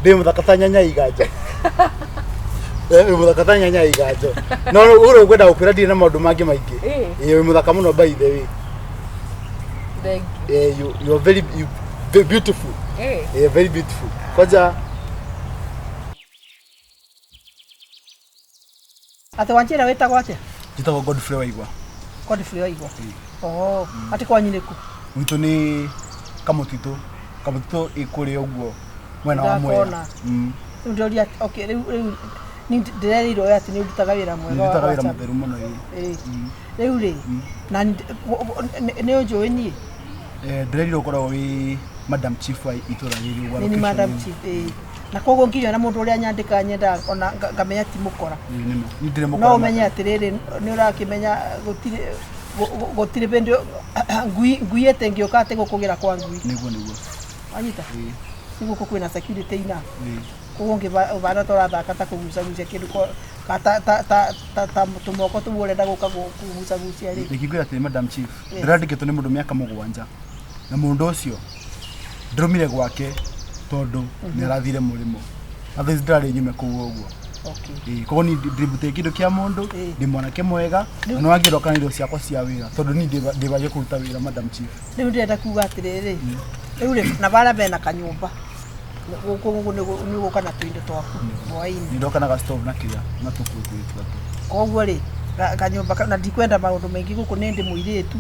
Ndi muthaka nyanya iganja. Muthaka nyanya iganja. No uri ukwenda gukira ndire na maundu mangi maingi. Muthaka muno by the way. You are very beautiful. Very beautiful. Kwaja ate wanjira weta gwate? Jitagwo Godfrey Waigwa. Godfrey Waigwa. Oh, ati kwanyu ku? Mwitu ni Kamutitu ikuri uguo mwena wa Mwea. Ndoria okay ni ndireriro ati ni ndutaga wira mwega. Ndutaga wira mutheru muno riu ri na ni unjui ni ndireriro korwo wi Madam Chief wa itura riri wa ni Madam Chief na kogo nginya na mundu uria nyandika nyenda ona ngamenya ti mukora ni ndire mukora no umenye atiriri ni urakimenya gutire bendo ngui etengioka ate gukugira kwa ngui niguo anyita niguo kukwina security ina kogo ngibana tora thaka ta kugucagucia kindu ta tumoko tuburenda guka kugucagucia ri nikigwira ati Madam Chief ndirandikitwo ni mundu miaka 7 na mundu ucio ndrumire gwake tondu ni arathire murimo athisi ndirari nyume kuo uguo kogo ni ndibute kindu kia mundu ndi mwanake mwega na no angiro kaniro ciakwa cia wira tondu ni ndibaje kuruta wira Madam Chief riu ndenda kuga atiriri riu na bara bena kanyumba guku ni guka na twindo twaku boaini ni ndoka na stove na kia na tukuku koguo ri kanyumba na ndikwenda maundu mengi guku nindi muiritu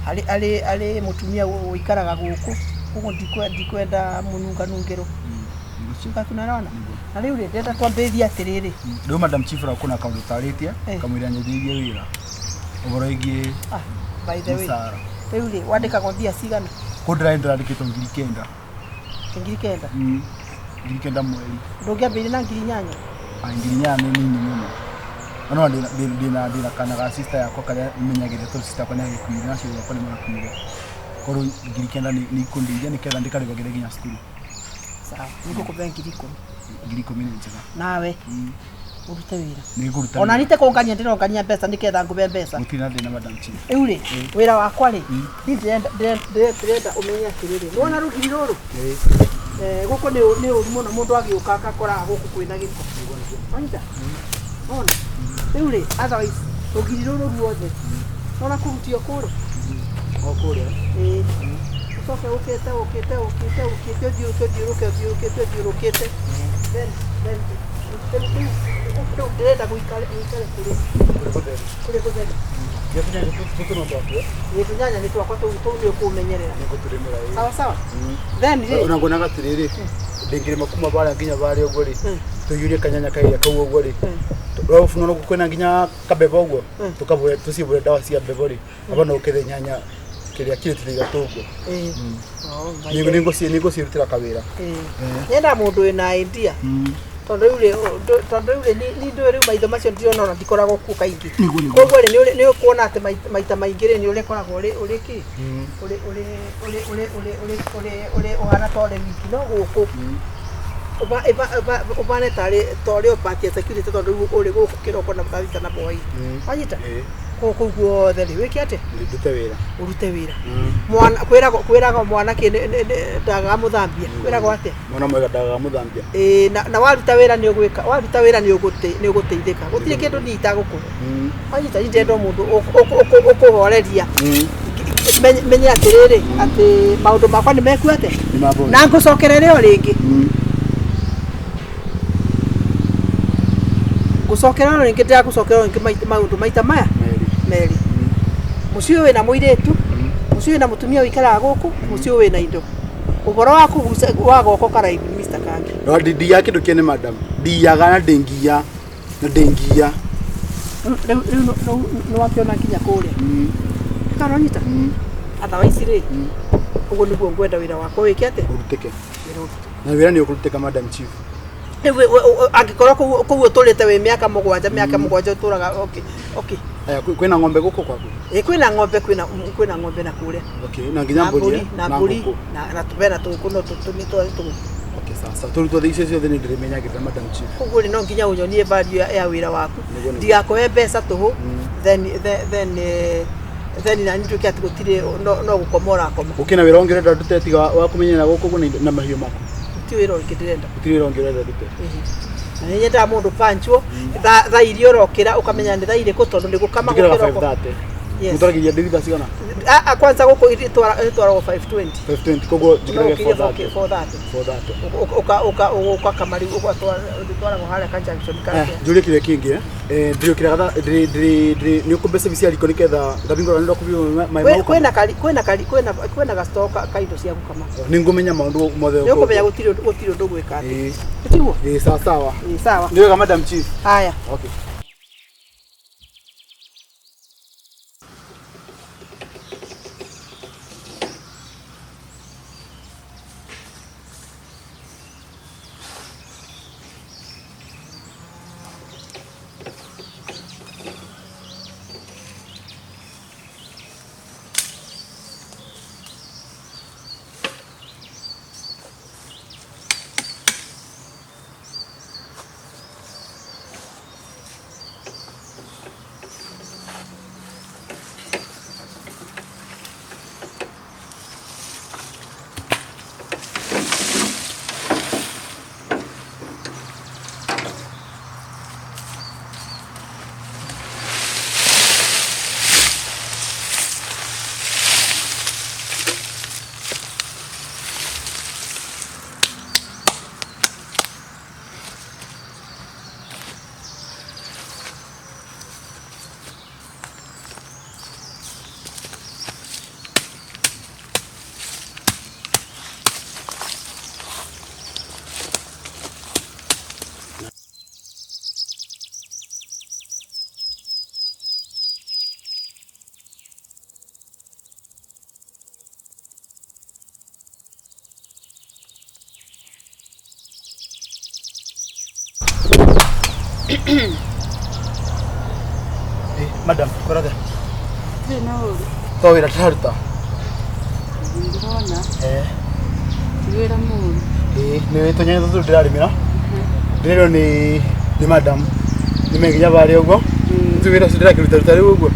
ali mutumia uikaraga guku guku ndikwenda mununga nungero Chuka tunarona na riu ri ndenda twambithia atiriri riu Madam Chief ra kuna kaundu taritie kamwira nyithie wira uboro igi by the way riu ri wandika ngothia cigana kundira ndandikitwo 9,000 9,000 mweri ndungiambire na 8,000 8,000 ni nini muno ano ndina kana ga sister yakwa kare menyagire to sister kwa nagi kuira na cio kwa mara kuira koro 9,000 ni kundinja ni ketha ndikari bagire ginya skulu sawa niko ku benki 10,000 njega nawe urute wira ni kuruta ona nite konganya ndirongania mbeca ndiketha ngube mbeca mutina ndina Madam Chief uri wira wakwa ri ndenda umenya kiriri wona rugiri ruru guko ni uri muno mundu agiuka akakora guku kwina giko onyita ona uri otherwise rugiri ruru ruothe ona kurutio kuru okure usoke ukete then ndenda guikare kuri tunyanya ni twakwa tutumie kumenyerera sawa then unagona gatiriri ndingire makuma bara nginya bari ugo ri tuyurie kanyanya kaiya kau ugo ri rofu no kwena nginya kabeba ugo tukabure tusibure dawa cia bebori aba no kire nyanya kiria kire tiriga tugo ningo cirutira kawira yenda mundu ina idea tondu ule ni ndo riu maitho macio ndirona ndikoragwo ku kaingi koguo ri ni ukuona ati maita maingi ri ni ule koragwo uri ki ule ohana tole wiki no guku ubane tole opati security tondu uri guku kiroko na mutavita na boy anyita koguo theri wiki ate urute wira mwana kwiraga mwana ki ndaga muthambia kwiraga ate mwana mwega ndaga muthambia na waruta wira ni ugwika waruta wira ni uguteithika gutire kindu ni itaguku anyita ndendo mundu ukuhoreria menya atiriri ati maundu makwa ni mekuate na ngucokerere o ringi ngucokerera ringi ndira gucokerera ringi maundu maita maya meri mucio we na muiretu mucio na mutumia wikara guku mucio we na indo uboro waku wa goko karaibu Mr. Kangi no didi yake ndukiene Madam ndiyaga na ndengia no wakiona kinya kuria kana nyita otherwise ri ugo niguo ngwenda wira wakwa wikiate uruteke na wira ni ukuruteka Madam Chief agikorwo kuguo turite we miaka 7 turaga okay kwina ng'ombe guko kwaku kwina ng'ombe na kule na nginya mburi na tubera tukuno tutumito okay sasa turuto thice cio thini ndirimenya gita Madam Chief kuguo no nginya unyonie value ya wira waku ndigakoe mbeca tuhu then na ndio kiatu gutire no gukomora koma ukina wira ongerera ndutetiga wa kumenyera guko na mahiu mako ti wira ngirenda utire ngirenda dite na nyenda mundu pancho tha irio rokira ukamenya ndi tha ire ko tondu ndigukama gukira mutaragiria ndigitha cigana kwanza guko itwara 520 kogo jikirage for that uka kamari utwara muhara ka junction ka juri kile kingi ndio kiraga ni ukubese bisiari ko niketha ngabingo ndo kubyo mai kwena ga stock kaindo cia gukama ningumenya maundu mothe uko ningumenya gutiro ndugwika ati tiguo sawa ndio kama madam chief haya okay madam korada no tawira tarta ndona wira mu ni tonye ndo dirari mira rero ni madam nimeginya bari ugo tuwira sidira kirutarutari ugo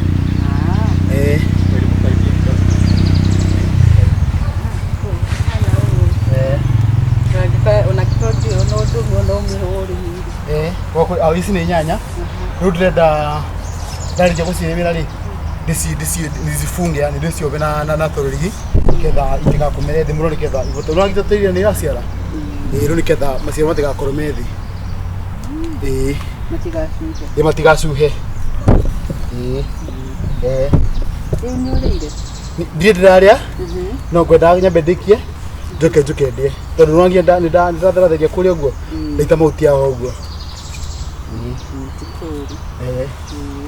wako au isi ni nyanya rudreda dari jago sinemira ri disifunge yani desio bena na torigi ketha itika kumerede muroni ketha iboto no agitoteria ni asiara runi ketha masiro matiga koromethi matigashuhe ni ureire ndie ndiraria no ngwenda nyambendikie njuke ndie tondu nwangia ndatheratheria kuria guo ndaita mauti yao guo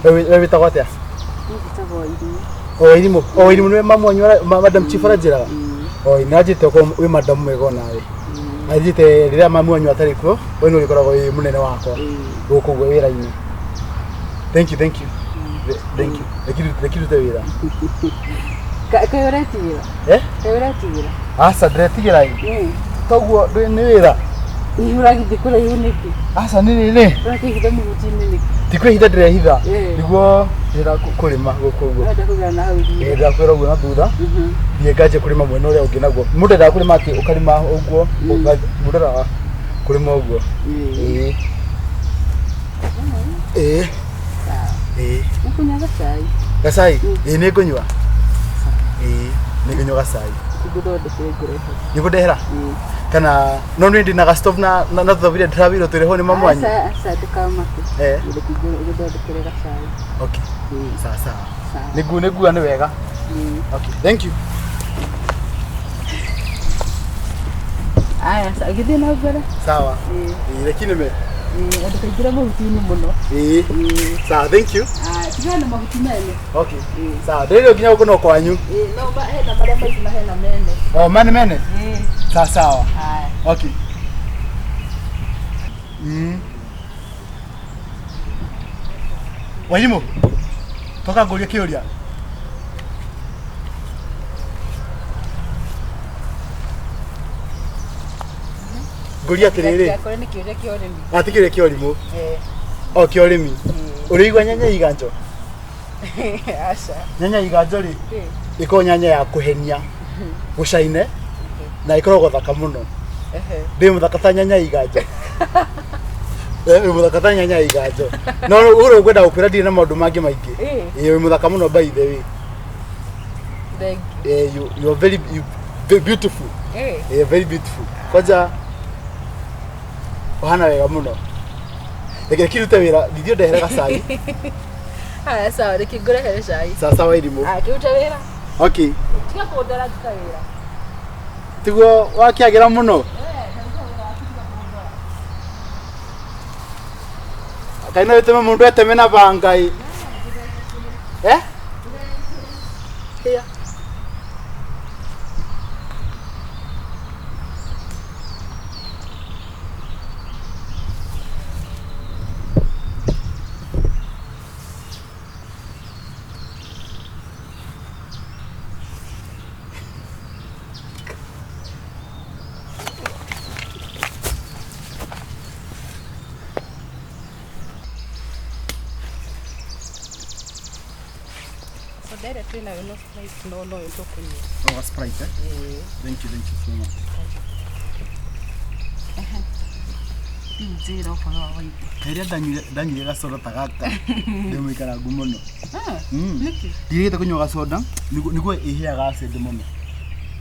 wewe tawata irimu ni mamwanyu madam chief arajira najite ko we madam mego nawe najite rira mamwanyu atari ko we no rikoragwo i munene wako guko gwe wira-ini thank you lekiru te wira kayoreti wira asa dretigira toguo ni wira uragithie kura yuniki asa nini urakihitha mugutini niki tikwihitha ndirehitha niguo ndira kurima gukuguo ndakugana na hau ndira kwira guo na thutha thie ngaje kurima mwena uria ungi naguo mundu nda kurima ati ukarima uguo mudara kurima uguo nikunywa gacai ni kunywa ni kunywa gacai nikudehera kana no ndi na stove na thavira ndraviro tureho ni mamwanyu sasa tukamake ndikugudode gacai okay sasa niguo ni wega okay thank you aya sasa githina ngore sawa lakini me ndikagira mahutini muno sawa thank you tigana mahutini ene okay sawa ndio ginya uko no kwanyu no ba hena maria maiti na hena mene mene sawa okay walimu toka ngoria kioria ngoria tiriri atikire kiorimu kiorimi urigwa nyanya iganjo asa nyanya iganjo ri iko nyanya ya kuhenia gucaine na ikoragwo thaka muno Ndi muthaka ta nyanya iganja. Muthaka ta nyanya iganja. No uro kwenda upira ndi na maundu mangi maingi. Muthaka muno by the way. You are very beautiful. Very beautiful. Kwanza hana wega muno. Lakini kiruta wira ndio ndehera cai. Sawa nikigura hele cai. Sawa irimu. Kiruta wira. Okay. Tiga kudara tuta wira. Tiguo wakiagira muno. Kaino weteme mundu eteme na bangai. Here. Directly now, no Sprite, no, it's okay. Oh, Sprite, Thank you so much. Zero for all. Kairia ndanyuire gacoda ta gaka ndimwe kana ngumono. Niki. Ndigite kunywa gacoda niguo iheaga acid muno.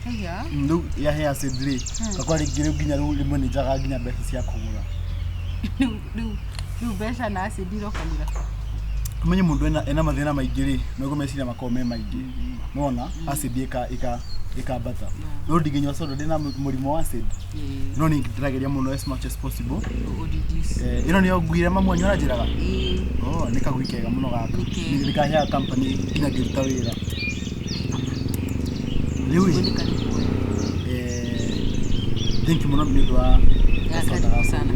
Haya. Ndu ya he acid ri. Gakwari ngire nginya ru limwe ni njaga nginya mbeca cia kugura. Du mbeca na acid irokanira. Kumenye mundu ena mathina maingi ri no gumeciria makome maingi. Mona acid ikambata. No ndiginywa soda ndina murimo wa acid. No ni ndirageria muno as much as possible. Ino ni ogwire mamu anyora njiraga. Oh, nikagwikega muno gaka. Nikahea company ina giruta wira. Liwi. Thank you muno ndwa. Karibu sana.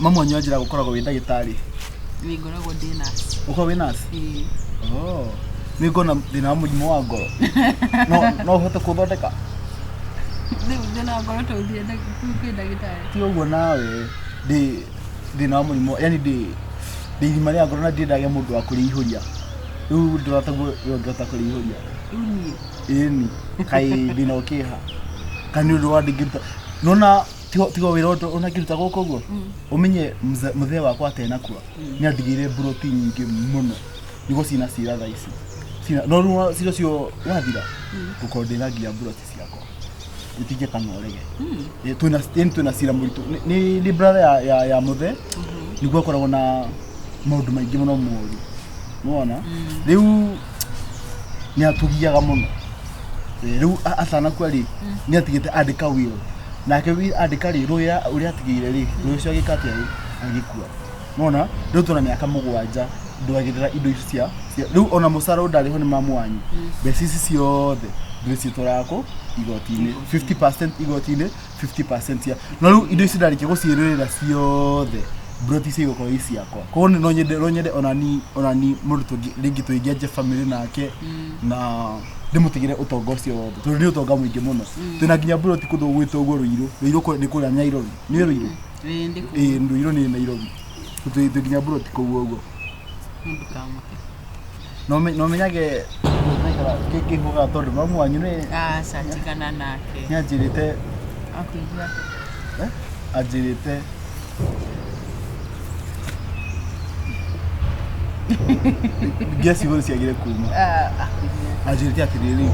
Mamu anyora njira gukoragwo wi ndagitari. Nigoragwo dinas. Uko wi nurse? Oh. Nigona ndina murimo wa ngoro. No hote kuthondeka. Ndina ngoro to thie ndagitari. Ti uguo nawe ndina murimo yani ndi maria ngoro na ndindage mundu wa kurihuria. Riu ndirataguo yongeta kurihuria. Ini kai ndina ukiha. Kani ndu wa ndigita. Nona tigo wira ona kiruta goko guo. Umenye muthe wakwa atena kwa. Ni andigire protein nyingi muno. Nigo cina cira tha ici. Cina no ruo ciro cio wathira. Ukondira ngia buroti ciakwa. Itige kanorege. Twina cira muritu. Ni brother ya muthe. Nigo akoragwo na maundu maingi muno muri. Muona? Riu ni atugiaga muno. Riu atana kwari ni atigite andika will. Nake wi andika ri ruya uri atigire ri rucio agikati agikua. Mona riu tuna miaka 7 ndwagirira indo icio cia riu ona musaro ndariho ni mamu wanyu besisi ciothe ndicitwa yako igotini 50% igotini 50% ya no riu indo icio ndarike gucirira ciothe broti cio goko isi yakwa ko no nyende onani murutu ringi tuingeje family nake na ndimutigire utongo ucio wothe tu ni utonga mwingi muno twina nginya broti kundu gwitwo uguo ruiru ni kuria Nairobi ni ruiru nduiru ni Nairobi tu nginya broti kuguo uguo no menyage kiki hoga tondu mamu wanyu ni satigana nake nyanjirite akwigia ajirite gesi gori ciagire kuma ajirite atiriri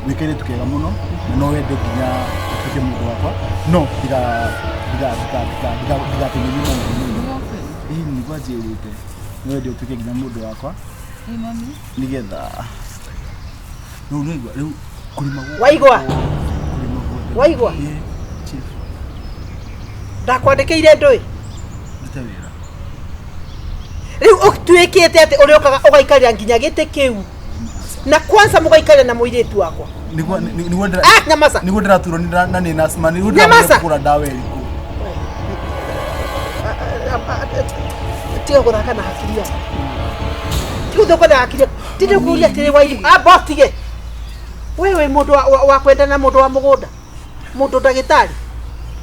wikere tukega muno no wende nginya tuke mundu wakwa no diga tenyini muno ni gwajirite no wende tuke nginya mundu wakwa mami nigetha no ngwa riu kurima waigwa ndakwandikiire ndui nditawira riu utwikite ati uriokaga ugaikarira nginya gite kiu na kwanza mugaikarira na muiritu wakwa niguo nyamasa niguo ndiraturo na ni nasma niguo ndirakura dawa iriku tiga guthaka na hakiri yako tiga guthaka na hakiri tinde kuria tiri waigwa botige wewe mundu wa kwenda na mundu wa mugunda mundu ndagitari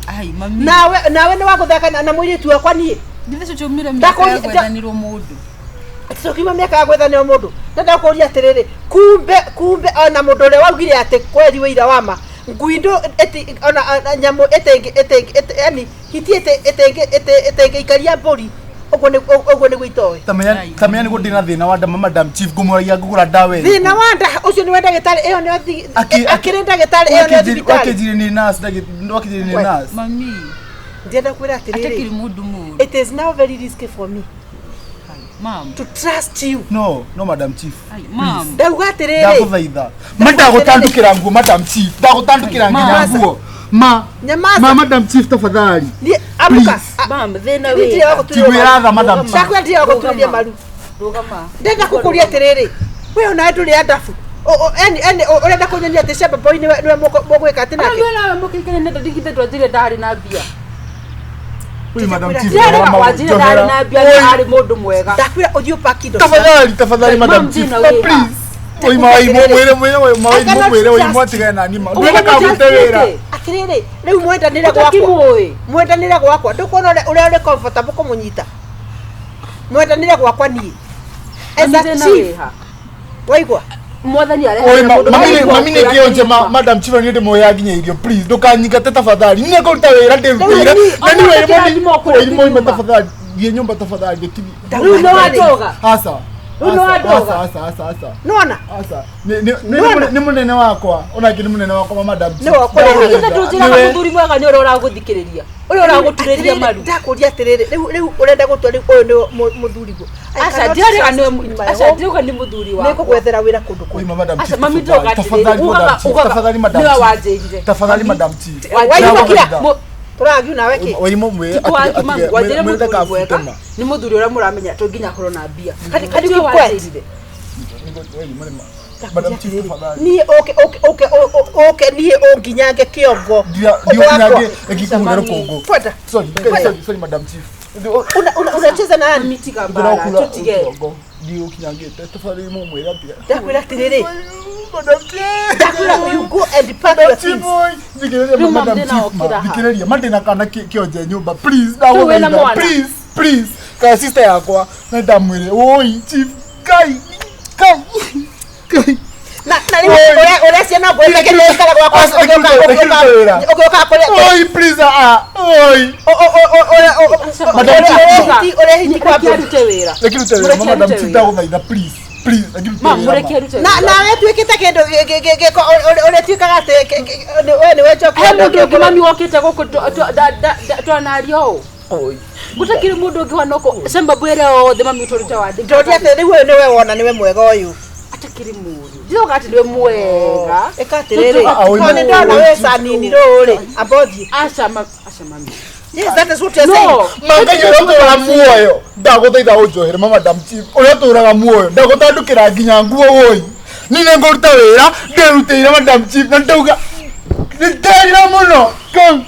ai mami nawe ni waguthaka na muiritu wakwa nie ndithe chumire miaka ya gwethanirwo mundu Tukima miaka ya gwethanirwo mundu ndenda kuria atiriri kumbe ona mundu ule waugire ati kweri wira wama nguindo eti ona nyamo etenge yani hiti etenge ikaria mburi ogwo ni gwitoe tamenya ni gudina thina wa ndama madam chief ngumuragia ngugura ndawe thina wa nda ucio ni wenda gitari iyo ni akirenda gitari iyo ni thibitari wakijiri ni nurse wakijiri ni nurse Mami. ndienda kwira Atakiri atiriri mundu mundu. it is now very risky for me Mam. to trust you no madam chief Ai, mam. ndauga atiriri ndaguthaitha ndagutandukira nguo madam chief ndagutandukira nginya nguo nyamaza madam chief tafadhali amuka Mam, thina nditire we. wako tigwiratha madam chief ndakwa ndire wako tulirie maru Rugama. ndenda kukuria atiriri we ona nduri andafu eni urenda kunyonia ati shamba boy niwe mogwika ati nake Ana mukikene nenda digite twajire ndari na bia. we madam chief Ndari wajire ndari na bia ari mundu mwega. ndakwira uthio pakindo tafadhali madam chief please oi mwire mwatigana na nima ndeka gutewera atiriri riu mwendanire gwakwa ndukona uria uri comfortable kumunyita mwendanire gwakwa nie eza chief waigwa Mwathani oi arehe mami ni kionje madam chief ni ndimoya nginya irio please ndukanyingate tafadhali ni kuruta wira ndivira na ni wira mo tafadhali die nyumba tafadhali ndikini riu no atoga. asa nona asa ni munene wakwa onake ni munene wakwa madam chief ni wakwa Kita tujira muthuri mwega ni uri uraguthikiriria. Uri uraguturiria maru. ndakuria atiriri riu urenda gutwa riu uyu ni muthuri go Acha ndiuga ni muthuri wa. nikugwethera wira kundu oi kwe madam Acha chief mami ndoga tafadhali madam niwe chief wanjirire. tafadhali madam chief turagiu nawe ki waimo mwe Twangi mami wajire muthuri mwega. Ni muthuri ura muramenya tunginya korwo na bia. Kadi kikwetire madam chief tafadhali ni okay ni onginyange kiongo ndio ekikungera kongo fuata sorry madam chief unacheza na nani Mitika bara tutige. ndio kinyangete tafadhali mwera pia ndakwira atiriri madam chief ndakwira you go and pack your things Dikireria madam chief dikireria madina kana kionje nyumba please wena mwana. please ka sister yakwa na ndamwire oi chief kai na ni ore ciana boy meke ni kala gwakwa ogioka kore oi please oi madam chief ore hiti kwa Kirute wira. ekirutera madam chief ndaguthaitha please Mam, mureke rute. na we twikite kindu ore twikaga ati we ni wechoka He mundu ungi mami wokite guku twanario. oi Gutakiri mundu ungi wanoko semba bwere othe mami turute wandi. ndoti ati riu ni we wona ni we mwega uyu Atakiri mundu. Ndiroga ati niwe mwega. ekatiriri kone ndona we sanini ruri abothi Acha mami. yes that is what you're saying No. mangayo uratura muoyo ndaguthaitha unjohere madam chief uria turaga muoyo ndagutandukira nginya nguo woi nine nguruta wira ndirutire madam chief na ndauga ndira muno kom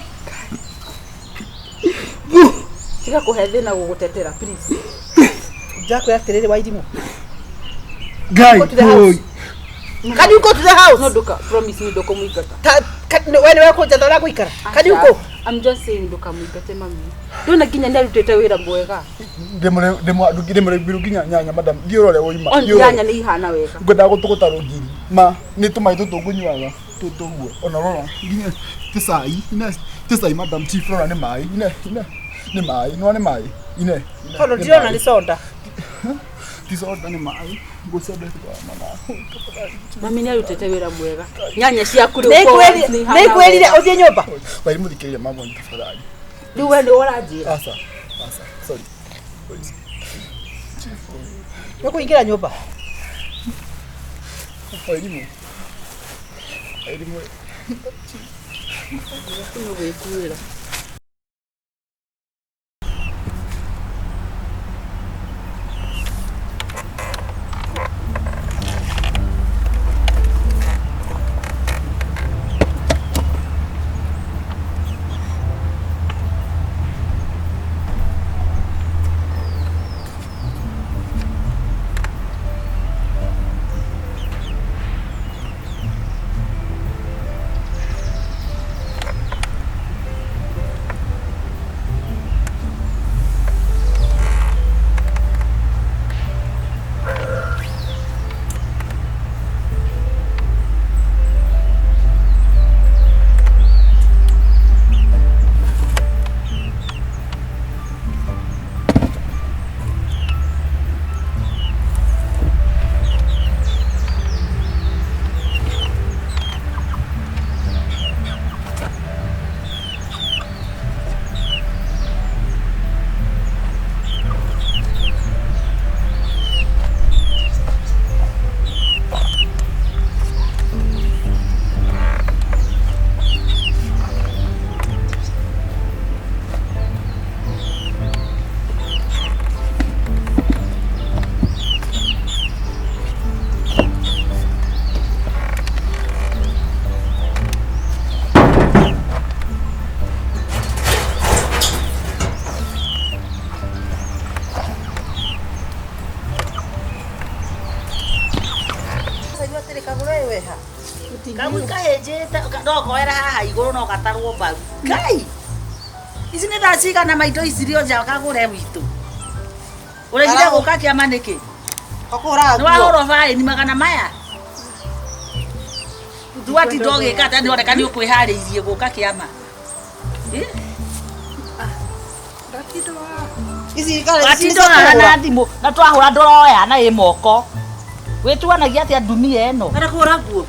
Tiga kuhe thina gugutetera please. jakwira atiriri wairimu guy boy can you go to the house No doka promise me doko muikata. we ni we kuja thora guikara can you go I'm just saying doka muikate mami. Ndona kinya ndarutete wira mwega. ndimure biru nginya nyanya madam ndiorore woima Onyanya ni ihana wega. ngwenda gutuguta rugiri ma ni tumai tutungunywaga tutuguo ona rora nginya tisai madam chief rora ni mai ni mai no ni mai ine hono ndiona ni sonda tisoda ni mai gusoda kwa mama Mami ni arutete wira mwega. Nyanya cia kuri ne kwelire uthie nyumba bari muthikiria mama ni tafadhali Riu we ni uranjira. asa sorry yo kuingira nyumba elimu Kuno gwikuira. Ujete ndoko era haha iguru no gatarwo mbaru. Ngai. Ici nĩ thaa cigana maindo ici rio nja kagũre witũ. Ũregire gũka kĩama nĩkĩ? Okora Nĩ wahũrwo faĩni magana maya. Thuati ndogĩka atĩ nĩoneka nĩ ũkwĩharĩirie gũka kĩama. Ici kale Watindo na thimũ na twahũra ndũroya na ĩ moko. Wĩtuanagia atĩa ndumia ĩno? arakora guo.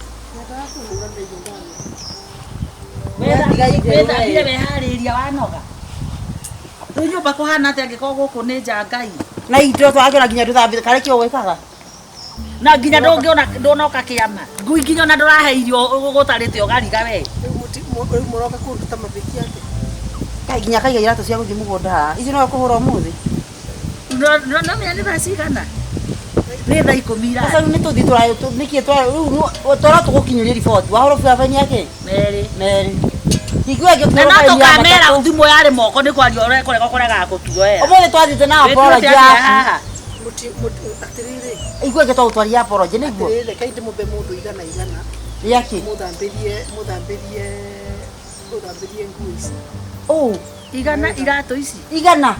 Wĩthambire weharĩria wanoga. Rĩu nyũmba kũhana atĩa angĩkorwo gũkũ nĩ nja Ngai. Na indo twagĩra nginya tũthambire kare kĩo gwĩkaga. Na nginya ndũnoka kĩama. Ngui nginya ona ndũrahe irio gũtarĩte ũgariga we. Rĩu mũroka kũruta mabĩki yake. Kai nginya kaiga iratũ cia gũthiĩ mũgũnda. Ici no kũhũra ũmũthĩ. No menya nĩ thaa cigana. Nĩ thaa 10 Sasa ira. nĩ tũthi tũrayo nĩkĩ twara tũgũkinyũria riboti. Wahũra bũrabani yake? Merĩ. Igwe Na ngĩkũra no tũkamera thimũ yarĩ moko nĩ kwaria ũrekoreka kũrega gũtuoya. Ũmũthĩ twathiĩte na apology haha. atiriri. Igwe ngĩtwagũtwaria apology nĩguo. Atiriri kaĩ ndĩmũmbe mũndũ igana Yake. mũthambĩrie nguo ici. Oh, Igana iratũ ici. igana.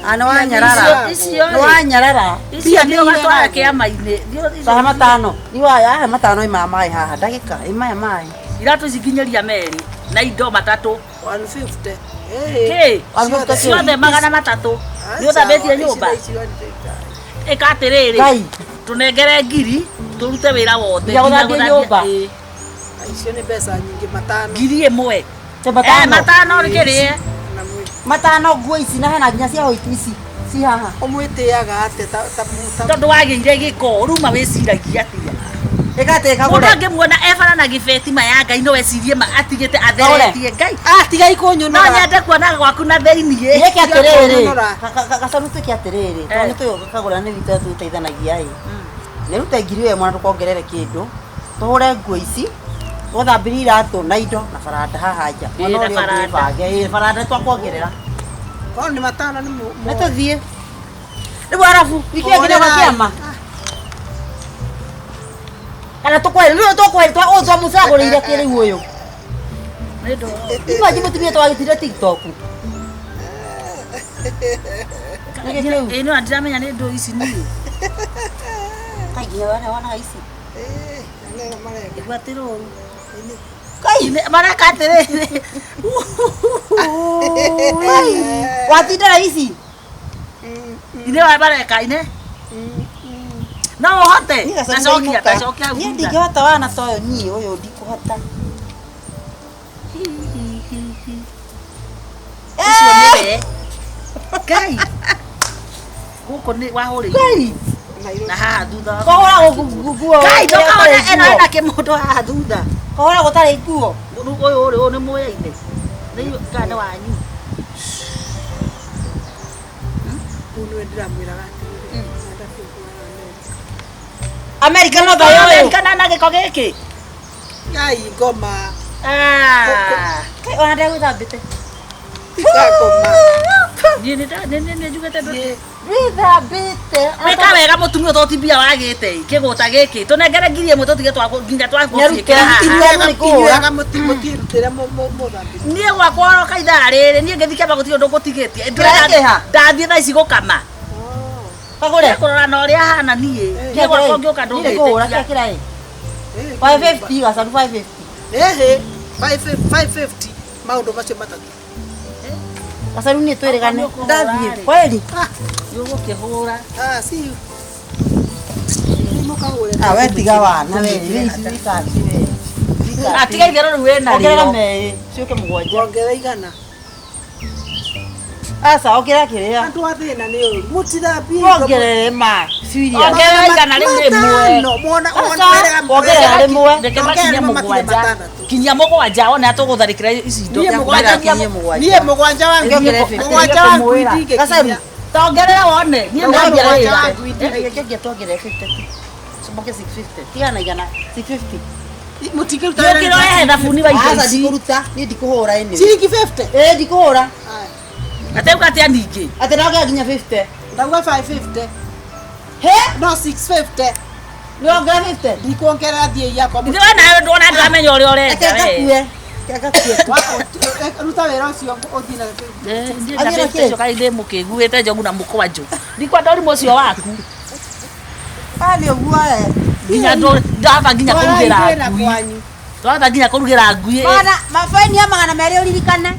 Ana wanyarara. Icio Wanyarara. icio nĩ ũgatwara kĩama-inĩ. Saha matano. Ni waya matano ima mai haha ndagĩka. Ima mai. Iratũ cikinyeria merĩ na indo matatũ. 150. Ciothe 300. Nĩ ũthambĩtie nyũmba. Ĩka atĩrĩrĩ. Ngai. Tũnengere ngiri tũrute wĩra wothe. Ya gũthambia nyũmba. Icio nĩ mbeca nyingĩ matano. Ngiri ĩmwe. Matano. Matano rĩkĩrĩe. Matano nguo ici na hena nginya cia hoiti ici. Si haha. Ũmwĩtĩaga atĩ Tondũ wagĩire gĩko ruma wĩciragia atĩa. Ĩgateka Mũndũ gũre. angĩmuona ebara na gĩbeti ma ya Ngai no wecirie ma atigĩte atheretie Ngai. tiga ikũnyũnũra. No nyende kuona gwaku na thĩiniĩ. Yeke atĩrĩrĩ. Kũnyũnũra. Gacaru twĩke atĩrĩrĩ. Tondũ nĩtũĩ kagũra nĩ witũ tũteithanagia ĩ. Nĩ rute ngiri we mwana tũkongerere kĩndũ. Tũhũre nguo ici. Tũthambĩrie iratũ na indo na faranda haha nja. Na faranda. Faranda twakuongerera. Korwo nĩ matano nĩ Nĩ tũthiĩ. Rĩu arabu wiki ĩngĩ nĩ gũkĩama. Kana tũkwere rĩu tũkwere twamũcagũrĩire kĩ rĩu ũyũ. Imaji mũtumia twagĩtire TikTok. Ĩno ndiramenya nĩ ndũ ici niĩ. Kaingĩ wana ici. Igwatĩrwo. Kai maraka atĩrĩrĩ. Watindara ici. Ine wa baraka ine. No hote. Tacokia. Niĩ ndingĩhota wana ta ũyũ niĩ ũyũ ndikũhota. Icio nĩ Kai. Gũkũ nĩ wahũrĩire. Kai. Na haha thutha. Kũhũra nguo. Kai ndũkona ena kĩmũndũ haha thutha. Kũhũra gũtarĩ nguo. Ũyũ nĩ mũyaine. Nĩ kana wanyu. Nĩ ndĩramwĩraga atĩrĩrĩ. Amerika no thayo ũyũ. Kana na gĩko gĩkĩ. Ngai ngoma. Kai ona ndegũthambĩte. Ngoma. Nĩ njugĩte ndũ. Wĩthambĩte. Wĩka wega mũtumia ũtotibia wagĩte kĩgũta gĩkĩ tũnengere ngiri ĩmwe tũtige nginya twagũciĩkĩra haha. Inyuaga mũtirutĩra mũthambĩri. Niĩ gwakwa oroka ithaa rĩrĩ niĩ ngĩthi kĩamba gũtirĩ ũndũ ngũtigĩtie. Ndathiĩ thaa ici gũkama. Kagũre. Kũrora na ũrĩa hana niĩ. Niĩ gwakwa ngĩũka ndũngĩteithia. Kĩra ĩ. 550 gacaru 550. 550 maũndũ macio matatũ. Gacaru niĩ twĩrĩgane. Ndathiĩ. Kweli. Nĩũgũkĩhũra. See you. We tiga wana we ici wikaci we. Atiga itherũ rĩu wĩna Ongerera rĩo. merĩ ciũke mũgwanja. Ongera igana. Aca ongerera kĩrĩa. Andũ a thĩna nĩ ũyũ. Mũtithambie. Ongerere ma. Ciria. Ongerera igana rĩu rĩmwe. Ongerera rĩmwe. Reke makinya mũgwanja. Kinyia mũgwanja ona tũgũtharĩkĩra ici indo. Niĩ mũgwanja wangu. Mũgwanja wangu ndingĩkinya. Gacaru. Tongerera wone. Niĩ ndambia wĩra. Reke tuongerere 50. Comoke 650. Tigana igana 650. Mũtingĩruta Nĩ ũkĩroe thabuni wa indo Aca ici. ndikũruta. Niĩ ndikũhũra ĩno. Ciringi 50. Ndikũhũra. Ateuka atĩa ningĩ. Atĩ nogea nginya 50. Ndauga 550. He? No 650. Niongerete. Ndikuongerera thie yakwa. Ithe nawe ndona ndamenya ũrĩa ũreka Akakue. Akakue. Ruta wĩra ũcio ũthiĩ na ndĩcio kaĩ mũkĩguĩte njogu na mũkwanjũ ndikwenda ũrimũ ũcio waku Nĩ ũguo nginya ndava nginya kũrugĩra ngui ndava nginya kũrugĩra ngui Mana mafaini ya 200 ũririkane